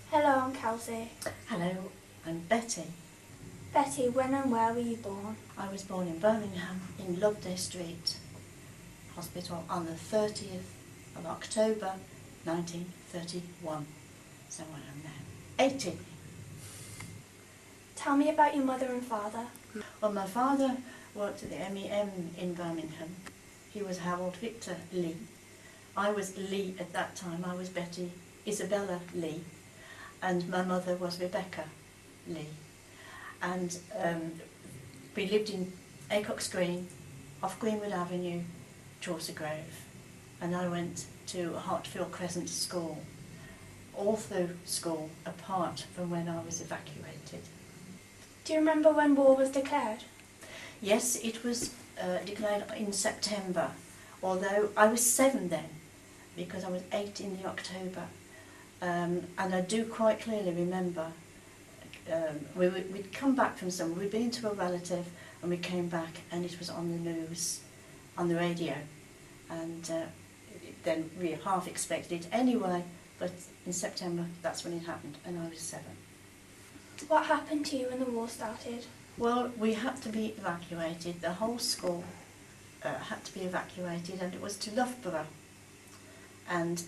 Hello, I'm Kelsey. Hello, I'm Betty. Betty, when and where were you born? I was born in Birmingham in Loveday Street Hospital on the 30th of October 1931. So I am now 80. Tell me about your mother and father. Well, my father worked at the MEM in Birmingham. He was Harold Victor Lee. I was Lee at that time. I was Betty Isabella Lee. And my mother was Rebecca Lee. And we lived in Acox Green, off Greenwood Avenue, Chaucer Grove. And I went to Hartfield Crescent School, all through school, apart from when I was evacuated. Do you remember when war was declared? Yes, it was declared in September, although I was 7 then, because I was 8 in the October. And I do quite clearly remember we'd come back from somewhere, we'd been to a relative, and we came back and it was on the news, on the radio. And then we half expected it anyway, but in September that's when it happened, and I was 7. What happened to you when the war started? Well, we had to be evacuated. The whole school had to be evacuated, and it was to Loughborough. And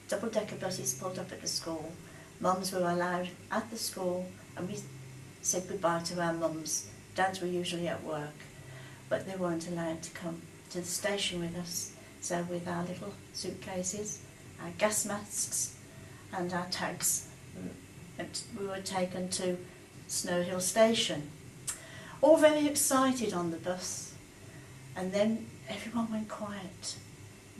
double-decker buses pulled up at the school. Mums were allowed at the school, and we said goodbye to our mums. Dads were usually at work, but they weren't allowed to come to the station with us. So with our little suitcases, our gas masks and our tags, we were taken to Snow Hill Station. All very excited on the bus, and then everyone went quiet,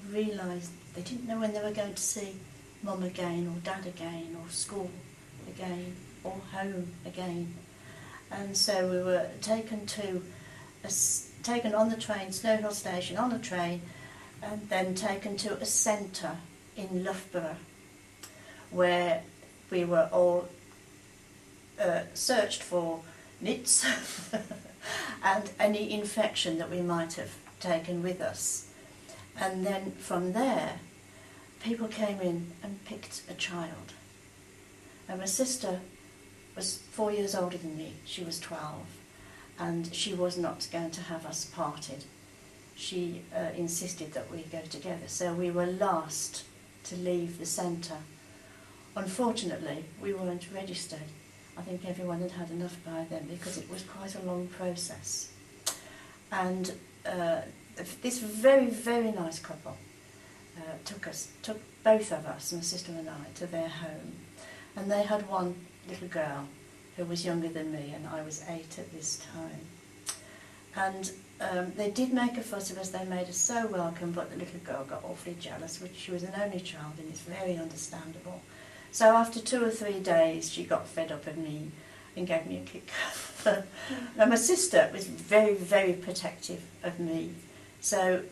realised they didn't know when they were going to see Mum again, or Dad again, or school again, or home again. And so we were taken on the train, Snow Hill Station, on the train, and then taken to a centre in Loughborough, where we were all searched for nits and any infection that we might have taken with us. And then from there, people came in and picked a child. And my sister was 4 years older than me. She was 12, and she was not going to have us parted. She insisted that we go together, so we were last to leave the centre. Unfortunately, we weren't registered. I think everyone had had enough by then, because it was quite a long process. And this very, very nice couple took both of us, my sister and I, to their home. And they had one little girl who was younger than me, and I was 8 at this time. And they did make a fuss of us. They made us so welcome, but the little girl got awfully jealous, which she was an only child, and it's very understandable. So after 2 or 3 days, she got fed up of me and gave me a kick. Now my sister was very, very protective of me. So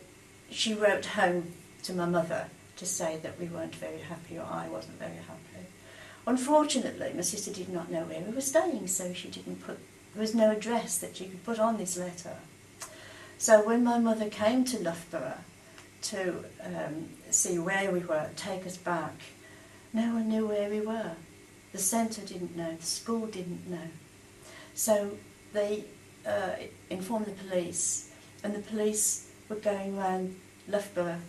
she wrote home to my mother to say that we weren't very happy, or I wasn't very happy. Unfortunately, my sister did not know where we were staying, so she didn't there was no address that she could put on this letter. So when my mother came to Loughborough to see where we were, take us back, no one knew where we were. The centre didn't know, the school didn't know. So they informed the police, and the police were going round Loughborough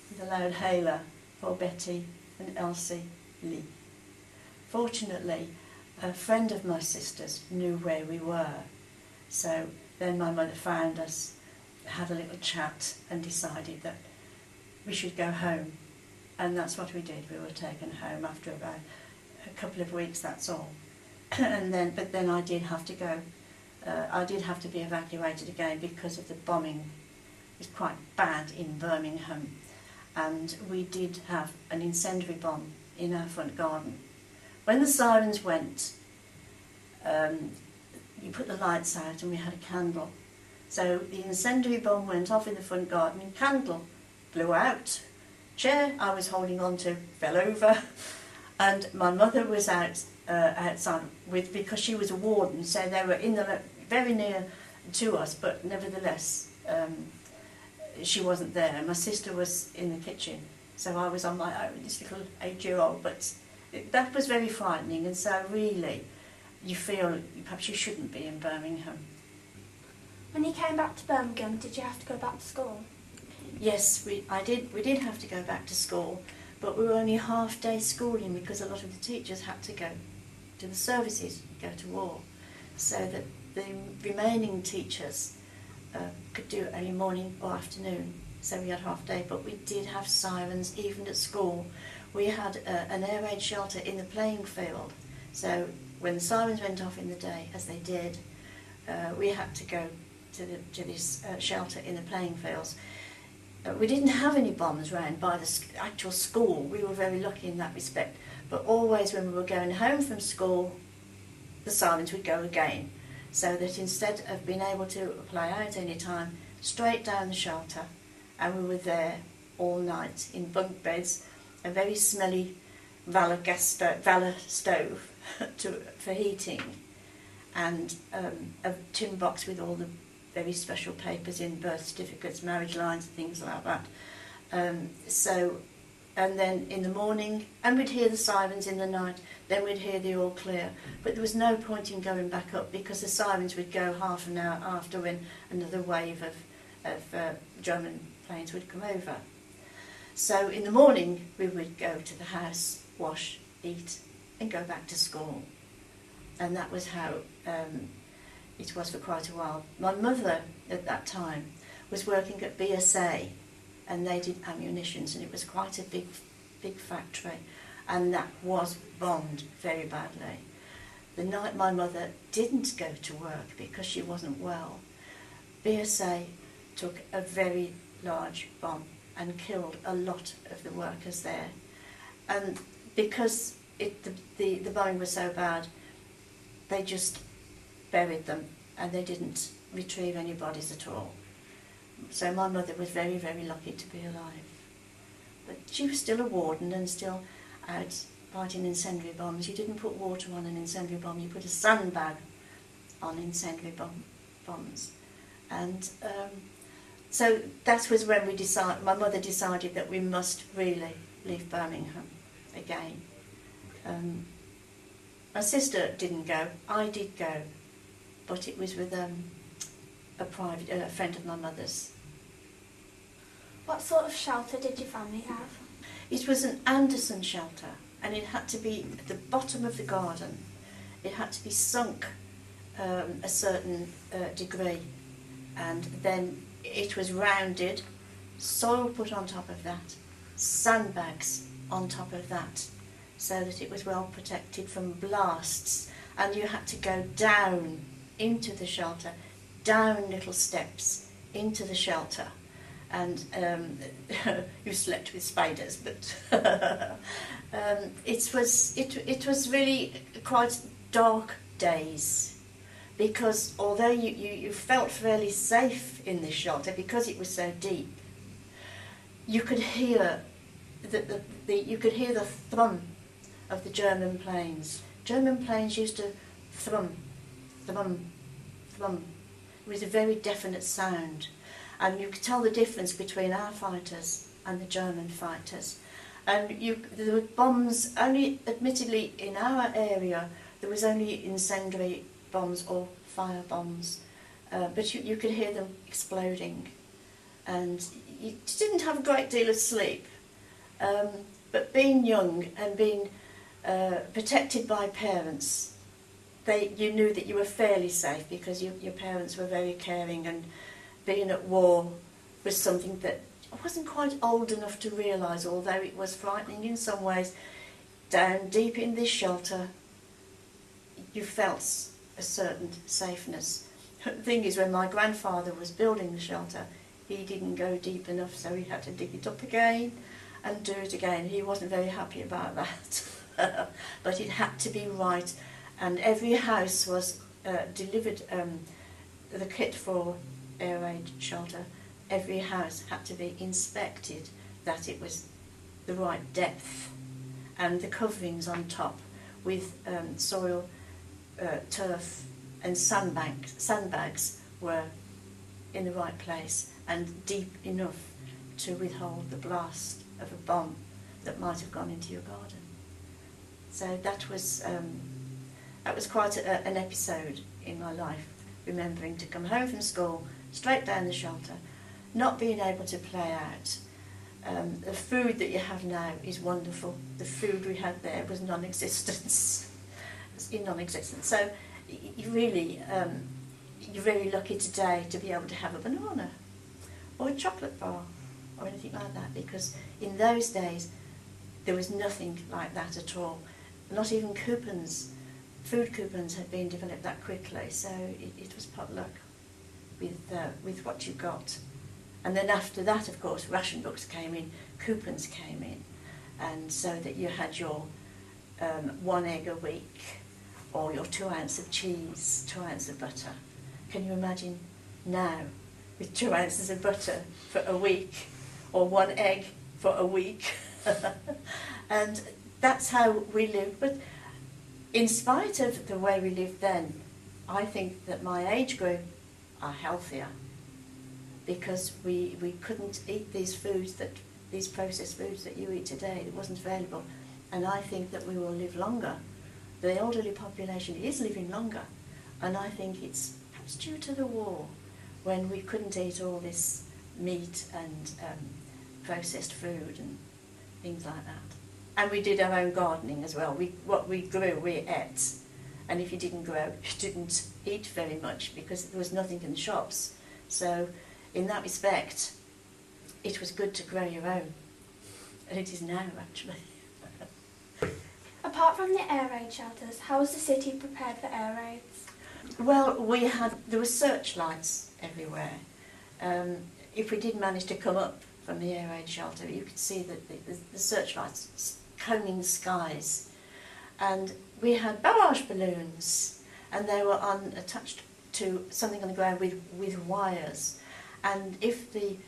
with a loud hailer for Betty and Elsie Lee. Fortunately, a friend of my sister's knew where we were. So then my mother found us, had a little chat, and decided that we should go home. And that's what we did. We were taken home after about a couple of weeks, that's all. But then I did have to go. I did have to be evacuated again because of the bombing. It was quite bad in Birmingham. And we did have an incendiary bomb in our front garden. When the sirens went, you put the lights out, and we had a candle. So the incendiary bomb went off in the front garden, and candle blew out. Chair I was holding on to fell over, and my mother was outside because she was a warden, so they were very near to us, but nevertheless she wasn't there. My sister was in the kitchen, so I was on my own, this little 8-year-old, but that was very frightening, and so really you feel perhaps you shouldn't be in Birmingham. When you came back to Birmingham, did you have to go back to school? Yes, we did have to go back to school, but we were only half-day schooling because a lot of the teachers had to go to the services, go to war, so that the remaining teachers could do early morning or afternoon. So we had half-day, but we did have sirens even at school. We had an air raid shelter in the playing field, so when the sirens went off in the day, as they did, we had to go to this shelter in the playing fields. We didn't have any bombs round by the actual school. We were very lucky in that respect. But always when we were going home from school, the sirens would go again. So that instead of being able to play out any time, straight down the shelter, and we were there all night in bunk beds, a very smelly Valor stove for heating, and a tin box with all the very special papers in, birth certificates, marriage lines, things like that. And then in the morning, and we'd hear the sirens in the night, then we'd hear the all clear. But there was no point in going back up because the sirens would go half an hour after when another wave of German planes would come over. So in the morning, we would go to the house, wash, eat, and go back to school. And that was how it was for quite a while. My mother, at that time, was working at BSA, and they did ammunitions, and it was quite a big factory, and that was bombed very badly. The night my mother didn't go to work because she wasn't well, BSA took a very large bomb and killed a lot of the workers there. And because the bombing was so bad, they just buried them, and they didn't retrieve any bodies at all. So my mother was very, very lucky to be alive. But she was still a warden and still out fighting incendiary bombs. You didn't put water on an incendiary bomb, you put a sandbag on incendiary bombs. And so that was when my mother decided that we must really leave Birmingham again. My sister didn't go, I did go, but it was with a friend of my mother's. What sort of shelter did your family have? It was an Anderson shelter, and it had to be at the bottom of the garden. It had to be sunk a certain degree, and then it was rounded, soil put on top of that, sandbags on top of that, so that it was well protected from blasts. And you had to go down into the shelter, down little steps into the shelter, and you slept with spiders. But it was really quite dark days, because although you felt fairly safe in this shelter because it was so deep, you could hear the thrum of the German planes. German planes used to thrum, thrum, thrum. It was a very definite sound, and you could tell the difference between our fighters and the German fighters. And there were bombs only, admittedly, in our area. There was only incendiary bombs or fire bombs, but you could hear them exploding, and you didn't have a great deal of sleep. But being young and being protected by parents, you knew that you were fairly safe because your parents were very caring, and being at war was something that I wasn't quite old enough to realise, although it was frightening in some ways. Down deep in this shelter, you felt a certain safeness. The thing is, when my grandfather was building the shelter, he didn't go deep enough, so he had to dig it up again and do it again. He wasn't very happy about that. But it had to be right, and every house was delivered the kit for air raid shelter. Every house had to be inspected that it was the right depth, and the coverings on top with soil, turf and sandbags were in the right place and deep enough to withhold the blast of a bomb that might have gone into your garden. So that was quite an episode in my life, remembering to come home from school, straight down the shelter, not being able to play out. The food that you have now is wonderful. The food we had there was non-existent. So you really, you're very lucky today to be able to have a banana or a chocolate bar or anything like that, because in those days there was nothing like that at all. Not even coupons, food coupons had been developed that quickly, so it was potluck with what you got. And then after that, of course, ration books came in, coupons came in, and so that you had your 1 egg a week, or your 2 ounces of cheese, 2 ounces of butter. Can you imagine now, with 2 ounces of butter for a week, or 1 egg for a week? And that's how we lived. But in spite of the way we lived then, I think that my age group are healthier, because we couldn't eat these foods, these processed foods that you eat today. It wasn't available. And I think that we will live longer. The elderly population is living longer, and I think it's perhaps due to the war, when we couldn't eat all this meat and processed food and things like that. And we did our own gardening as well. What we grew, we ate. And if you didn't grow, you didn't eat very much, because there was nothing in the shops. So in that respect, it was good to grow your own. And it is now, actually. Apart from the air raid shelters, how was the city prepared for air raids? Well, there were searchlights everywhere. If we did manage to come up from the air raid shelter, you could see that the searchlights combing the skies. And we had barrage balloons, and they were attached to something on the ground with wires. And if the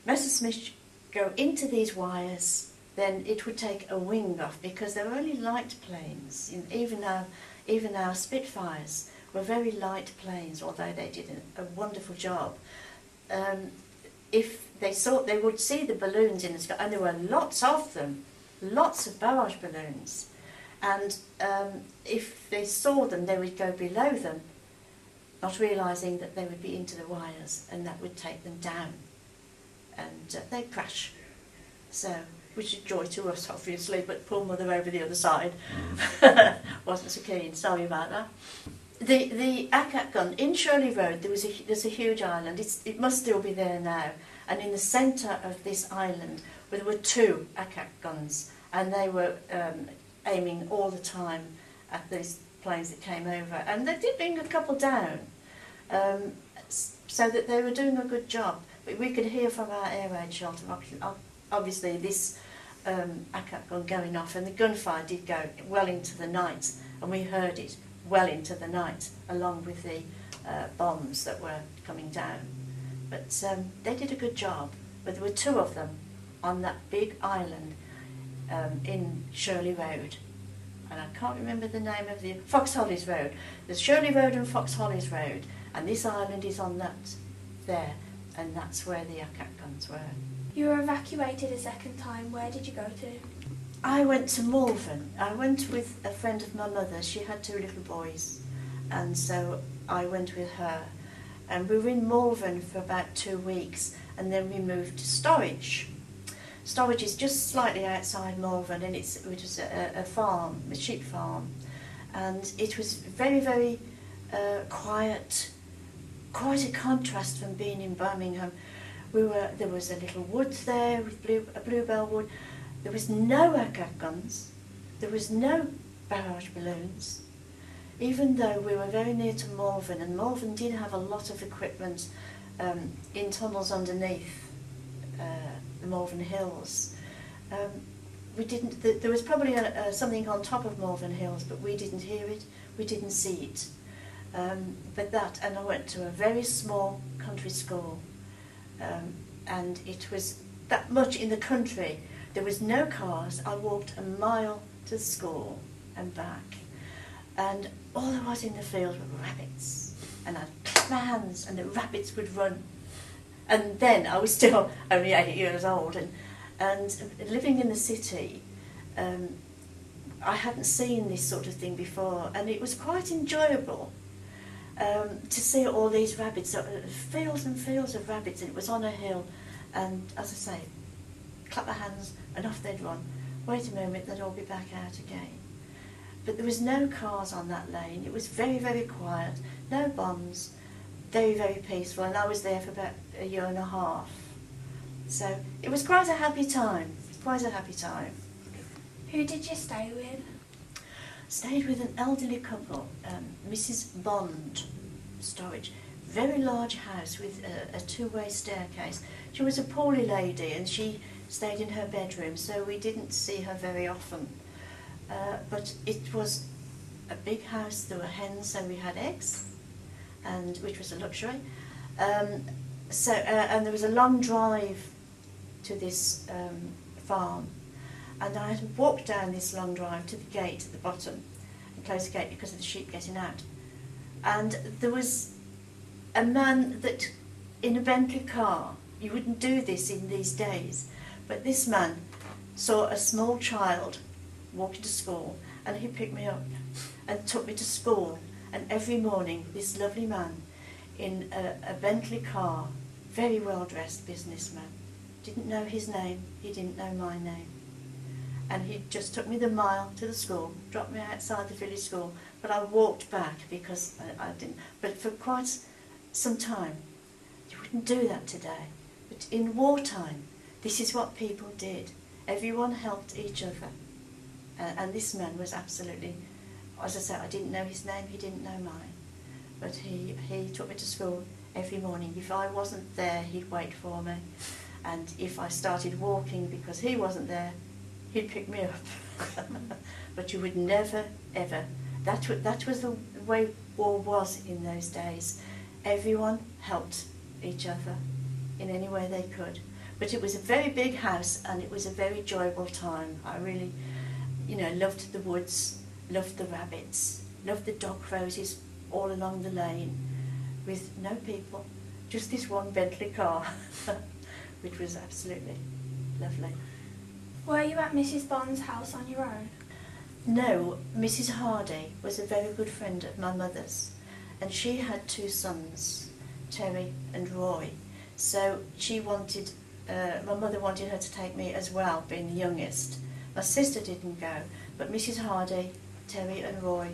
Messerschmitt go into these wires, then it would take a wing off, because they were only light planes. Even our Spitfires were very light planes, although they did a wonderful job. If they would see the balloons in the sky, and there were lots of them, lots of barrage balloons. And if they saw them, they would go below them, not realising that they would be into the wires, and that would take them down, and they'd crash. So, which is joy to us, obviously, but poor mother over the other side wasn't so keen. Sorry about that. The ACAT gun in Shirley Road, there's a huge island. It must still be there now. And in the centre of this island, there were 2 ACAT guns, and they were aiming all the time at these planes that came over. And they did bring a couple down, so that they were doing a good job. But we could hear from our air raid shelter, obviously, this ACAT gun going off, and the gunfire did go well into the night, and we heard it well into the night, along with the bombs that were coming down. But they did a good job. But there were 2 of them on that big island in Shirley Road. And I can't remember the name of the... Fox Hollies Road. There's Shirley Road and Fox Hollies Road, and this island is on that there, and that's where the ACAT guns were. You were evacuated a second time. Where did you go to? I went to Malvern. I went with a friend of my mother. She had 2 little boys, and so I went with her. And we were in Malvern for about 2 weeks, and then we moved to Storage. Storage is just slightly outside Malvern, and it was a farm, a sheep farm. And it was very, very quiet, quite a contrast from being in Birmingham. There was a little wood there with a bluebell wood. There was no ACAT guns. There was no barrage balloons. Even though we were very near to Malvern, and Malvern did have a lot of equipment in tunnels underneath the Malvern Hills. There was probably something on top of Malvern Hills, but we didn't hear it, we didn't see it. And I went to a very small country school. And it was that much in the country. There was no cars. I walked a mile to school and back. And all there was in the field were rabbits. And I had clams, and the rabbits would run. And then I was still only 8 years old. And living in the city, I hadn't seen this sort of thing before, and it was quite enjoyable to see all these rabbits, fields and fields of rabbits, and it was on a hill, and as I say, clap their hands and off they'd run. Wait a moment, they'd all be back out again. But there was no cars on that lane. It was very, very quiet, no bombs, very, very peaceful, and I was there for about a year and a half. So it was quite a happy time, quite a happy time. Who did you stay with? Stayed with an elderly couple, Mrs. Bond, Storage. Very large house with a two-way staircase. She was a poorly lady and she stayed in her bedroom, so we didn't see her very often. But it was a big house. There were hens, so we had eggs, and which was a luxury. And there was a long drive to this farm. And I had to walk down this long drive to the gate at the bottom and close the gate because of the sheep getting out. And there was a man that, in a Bentley car, you wouldn't do this in these days, but this man saw a small child walking to school and he picked me up and took me to school. And every morning, this lovely man in a Bentley car, very well-dressed businessman, didn't know his name, he didn't know my name. And he just took me the mile to the school, dropped me outside the village school, but I walked back because I didn't. But for quite some time, you wouldn't do that today. But in wartime, this is what people did. Everyone helped each other. And this man was absolutely, as I said, I didn't know his name, he didn't know mine. But he took me to school every morning. If I wasn't there, he'd wait for me. And if I started walking because he wasn't there, he'd pick me up. But you would never, ever. That was the way war was in those days. Everyone helped each other in any way they could. But it was a very big house and it was a very enjoyable time. I really, loved the woods, loved the rabbits, loved the dog roses all along the lane with no people, just this one Bentley car, which was absolutely lovely. Were you at Mrs. Bond's house on your own? No, Mrs. Hardy was a very good friend of my mother's, and she had two sons, Terry and Roy. So my mother wanted her to take me as well, being the youngest. My sister didn't go, but Mrs. Hardy, Terry and Roy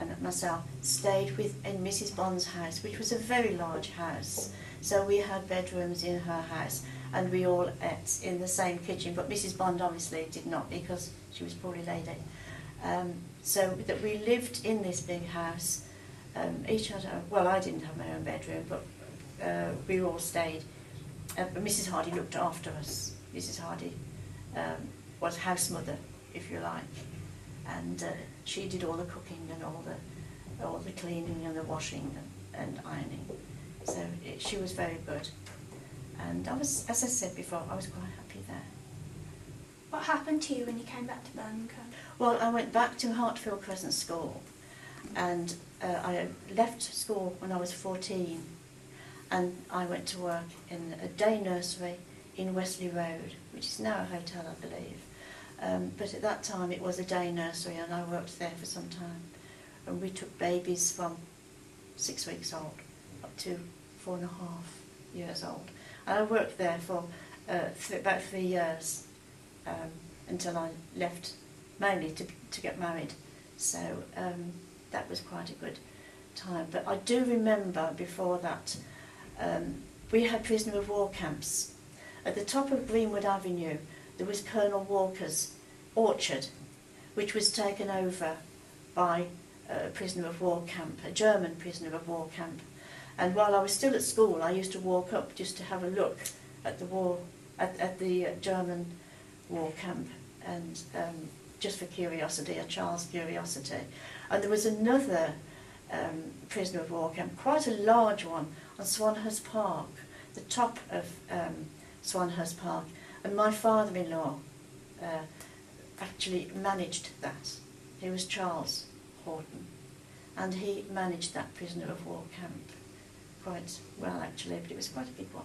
and myself stayed in Mrs. Bond's house, which was a very large house. So we had bedrooms in her house, and we all ate in the same kitchen, but Mrs. Bond obviously did not because she was a poorly lady. So that we lived in this big house. Each had I didn't have my own bedroom, but we all stayed. But Mrs. Hardy looked after us. Mrs. Hardy was house mother, if you like, and she did all the cooking and all the cleaning and the washing and ironing. So she was very good. And I was, as I said before, I was quite happy there. What happened to you when you came back to Birmingham? Well, I went back to Hartfield Crescent School, and I left school when I was 14, and I went to work in a day nursery in Wesley Road, which is now a hotel, I believe. But at that time it was a day nursery, and I worked there for some time. And we took babies from 6 weeks old up to 4.5 years old. And I worked there for about 3 years until I left, mainly to get married. So that was quite a good time. But I do remember before that we had prisoner of war camps. At the top of Greenwood Avenue there was Colonel Walker's orchard, which was taken over by a prisoner of war camp, a German prisoner of war camp. And while I was still at school, I used to walk up just to have a look at the German war camp, and just for curiosity, a child's curiosity. And there was another prisoner of war camp, quite a large one, on Swanhurst Park, the top of Swanhurst Park. And my father-in-law actually managed that. He was Charles Horton, and he managed that prisoner of war camp quite well, actually, but it was quite a big one.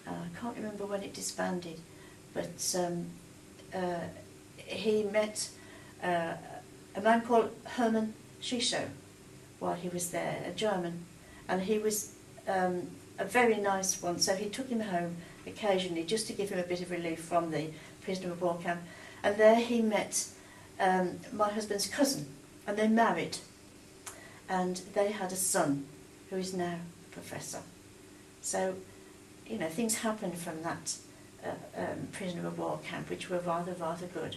I can't remember when it disbanded, but he met a man called Hermann Schicho while he was there, a German, and he was a very nice one, so he took him home occasionally just to give him a bit of relief from the prisoner of war camp. And there he met my husband's cousin, and they married, and they had a son who is now a professor. So, you know, things happened from that prisoner of war camp which were rather good.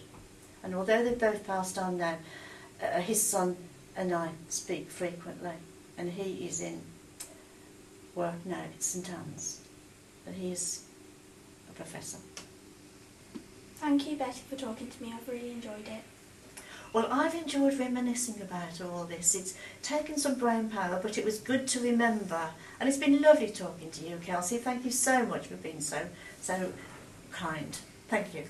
And although they've both passed on now, his son and I speak frequently, and he is in work now at St Anne's, and he is a professor. Thank you, Betty, for talking to me. I've really enjoyed it. Well, I've enjoyed reminiscing about all this. It's taken some brain power, but it was good to remember. And it's been lovely talking to you, Kelsey. Thank you so much for being so kind. Thank you.